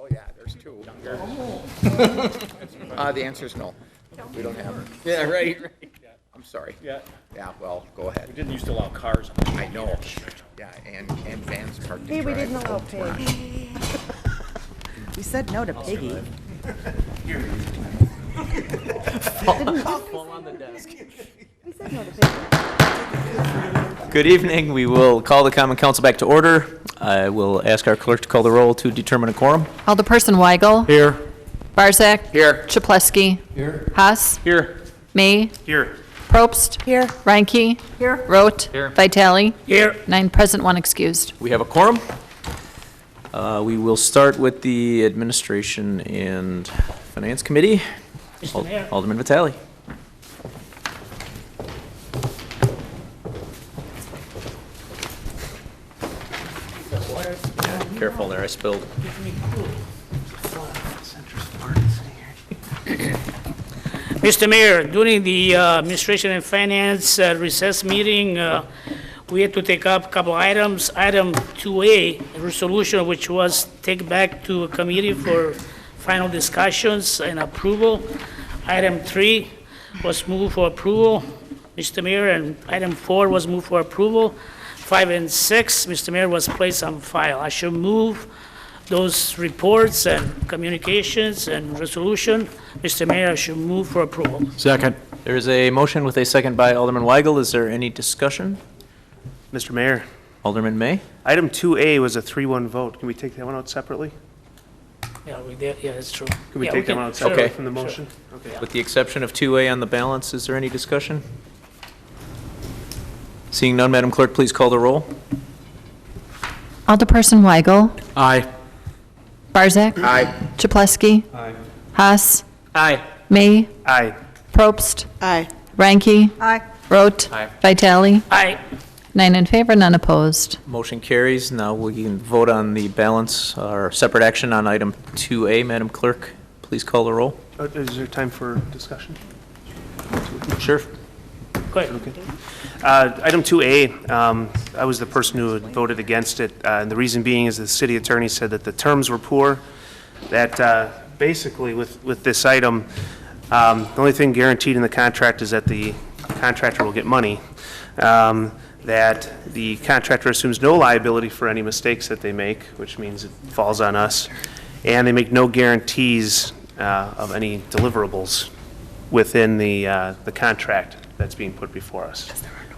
Oh, yeah, there's two. The answer is no. We don't have it. Yeah, right. I'm sorry. Yeah, Yeah, well, go ahead. we didn't used to allow cars. I know. Yeah, and vans parked in Hey, we didn't drive. allow Pig. We said no to Piggy. Fall on the desk. We said no to Piggy. Good evening. We will call the Common Council back to order. I will ask our clerk to call the roll to determine a quorum. Alderperson Weigel. Here. Barzak. Here. Chaplesky. Here. Haas. Here. May. Here. Probst. Here. Reinke. Here. Rote. Here. Vitale. Here. 9 present, 1 excused. We have a quorum. We will start with the Administration and Finance Committee. Mr. Mayor. Alderman Vitale. Careful there, I spilled. Mr. Mayor, during the Administration and Finance recess meeting, we had to take up a couple items. Item 2A, a resolution which was taken back to a committee for final discussions and approval. Item 3 was moved for approval, Mr. Mayor, and item 4 was moved for approval. 5 and 6, Mr. Mayor, was placed on file. I shall move those reports and communications and resolution. Mr. Mayor, I should move for approval. Second. There is a motion with a second by Alderman Weigel. Is there any discussion? Mr. Mayor, Alderman May? item 2A was a 3-1 vote. Can we take that one out separately? Yeah, we did, yeah, that's true. Can we Yeah, take that can- one out sure, separately Okay. from the sure. motion? Okay. With the exception of 2A on the balance, is there any discussion? Seeing none, Madam Clerk, please call the roll. Alderperson Weigel. Aye. Barzak. Aye. Chaplesky. Aye. Haas. Aye. May. Aye. Probst. Aye. Reinke. Aye. Rote. Aye. Vitale. Aye. 9 in favor, none opposed. Motion carries. Now we can vote on the balance or separate action on item 2A. Madam Clerk, please call the roll. Is there time for discussion? Sure. Go ahead. Okay. Item 2A, I was the person who had voted against it, and the reason being is the city attorney said that the terms were poor, that basically with this item, the only thing guaranteed in the contract is that the contractor will get money, that the contractor assumes no liability for any mistakes that they make, which means it falls on us, and they make no guarantees of any deliverables within the contract that's being put before us.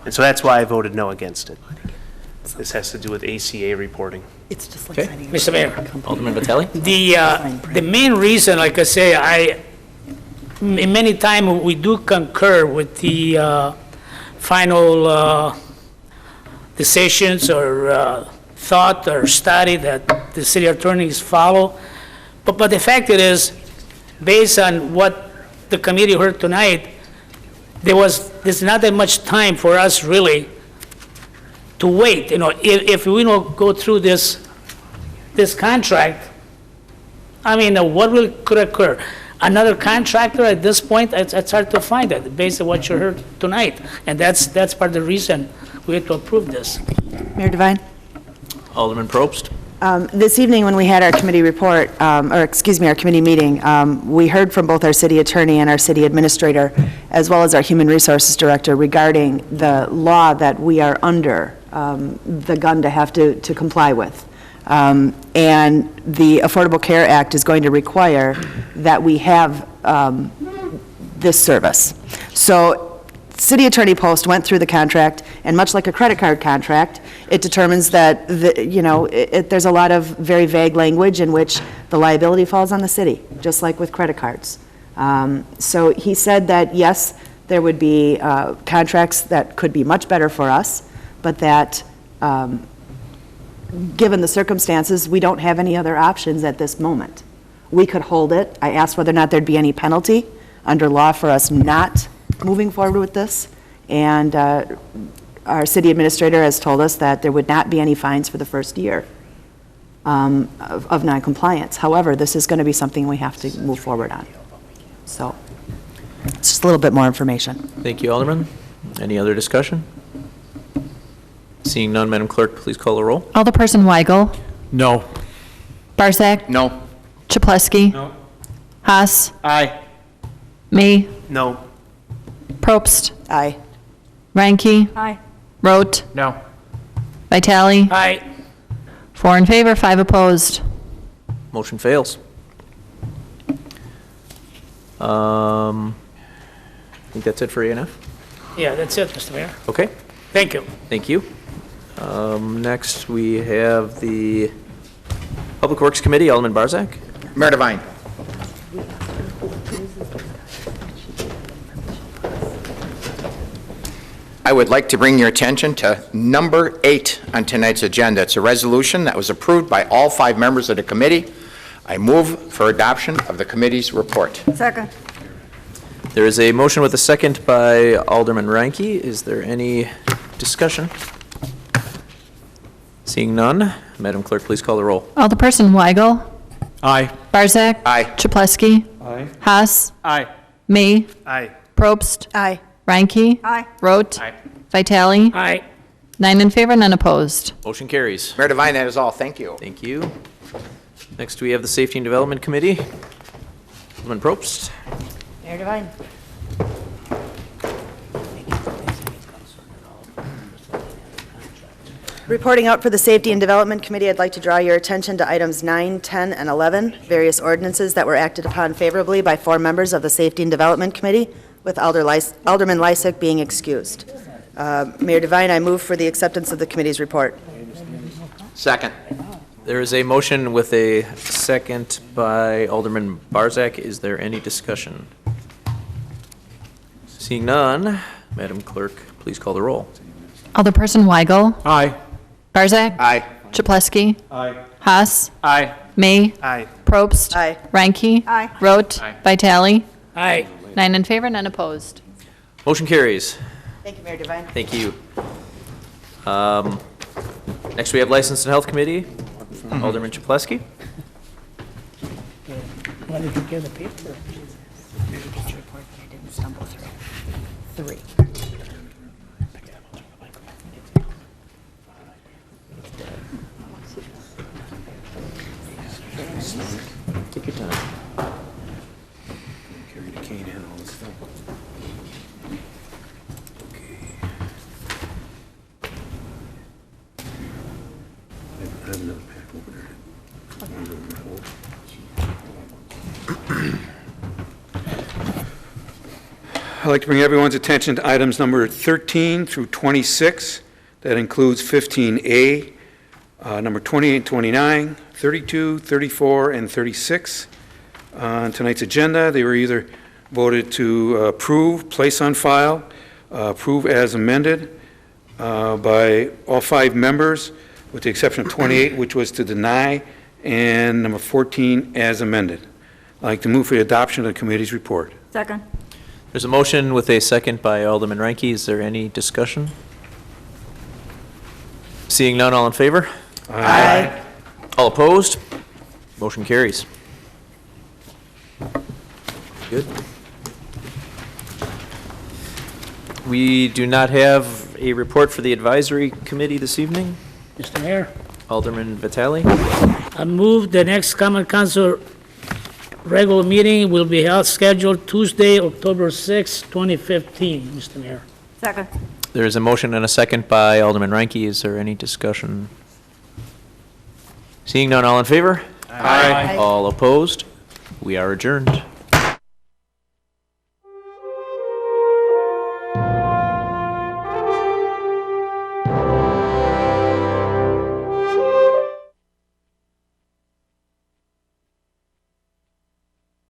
And so that's why I voted no against it. This has to do with ACA reporting. It's just like Okay. signing. Mr. Mayor, Alderman Vitale? the main reason, like I say, many times we do concur with the final decisions or thought or study that the city attorneys follow. But the fact it is, based on what the committee heard tonight, there's not that much time for us really to wait. You know, if we don't go through this contract, I mean, could occur? Another contractor at this point, it's hard to find that based on what you heard tonight. And that's part of the reason we had to approve this. Mayor Devine? Alderman Probst? This evening, when we had our committee report, our committee meeting, we heard from both our city attorney and our city administrator, as well as our human resources director, regarding the law that we are under, the gun to have to comply with. And the Affordable Care Act is going to require that we have this service. So City Attorney Post went through the contract, and much like a credit card contract, it determines that, there's a lot of very vague language in which the liability falls on the city, just like with credit cards. So he said that, yes, there would be contracts that could be much better for us, but that, given the circumstances, we don't have any other options at this moment. We could hold it. I asked whether or not there'd be any penalty under law for us not moving forward with this, and our city administrator has told us that there would not be any fines for the first year of noncompliance. However, this is going to be something we have to move forward on. So it's just a little bit more information. Thank you, Alderman. Any other discussion? Seeing none, Madam Clerk, please call the roll. Alderperson Weigel. No. Barzak. No. Chapletsky? No. Haas? Aye. May? No. Probst? Aye. Ranky? Aye. Rote? No. Vitale? Aye. 4 in favor, 5 opposed. Motion fails. I think that's it for ANF. Yeah, that's it, Mr. Mayor. Okay, Thank you. thank you. Next, we have the Public Works Committee, Alderman Barzak. Mayor Devine. I would like to bring your attention to number 8 on tonight's agenda. It's a resolution that was approved by all 5 members of the committee. I move for adoption of the committee's report. Second. There is a motion with a second by Alderman Ranky. Is there any discussion? Seeing none, Madam Clerk, please call the roll. Alderperson Weigel? Aye. Barzak? Aye. Chapletsky? Aye. Haas? Aye. May? Aye. Probst? Aye. Ranky? Aye. Rote? Aye. Vitale? Aye. 9 in favor, none opposed. Motion carries. Mayor Devine, that is all. Thank you. Thank you. Next, we have the Safety and Development Committee. Alderman Probst. Mayor Devine. Reporting out for the Safety and Development Committee, I'd like to draw your attention to items 9, 10, and 11, various ordinances that were acted upon favorably by 4 members of the Safety and Development Committee, with Alderman Lysick being excused. Mayor Devine, I move for the acceptance of the committee's report. Second. There is a motion with a second by Alderman Barzak. Is there any discussion? Seeing none, Madam Clerk, please call the roll. Alderperson Weigel? Aye. Barzak? Aye. Chapletsky? Aye. Haas? Aye. May? Aye. Probst? Aye. Ranky? Aye. Rote? Aye. Vitale? Aye. 9 in favor, none opposed. Motion carries. Thank you, Mayor Devine. Thank you. Next, we have License and Health Committee. Alderman Chapletsky. Why did you get the paper? Take your time. Carry the cane and all this stuff. I have another pack over there. I'd like to bring everyone's attention to items number 13 through 26. That includes 15A, number 28 and 29, 32, 34, and 36. On tonight's agenda, they were either voted to approve, place on file, approve as amended by all 5 members, with the exception of 28, which was to deny, and number 14 as amended. I'd like to move for the adoption of the committee's report. Second. There's a motion with a second by Alderman Ranky. Is there any discussion? Seeing none, all in favor? Aye. All opposed? Motion carries. Good. We do not have a report for the advisory committee this evening. Mr. Mayor, Alderman Vitale. I move the next common council regular meeting will be held scheduled Tuesday, October 6, 2015, Mr. Mayor. Second. There is a motion and a second by Alderman Ranky. Is there any discussion? Seeing none, all in favor? Aye. All opposed? We are adjourned.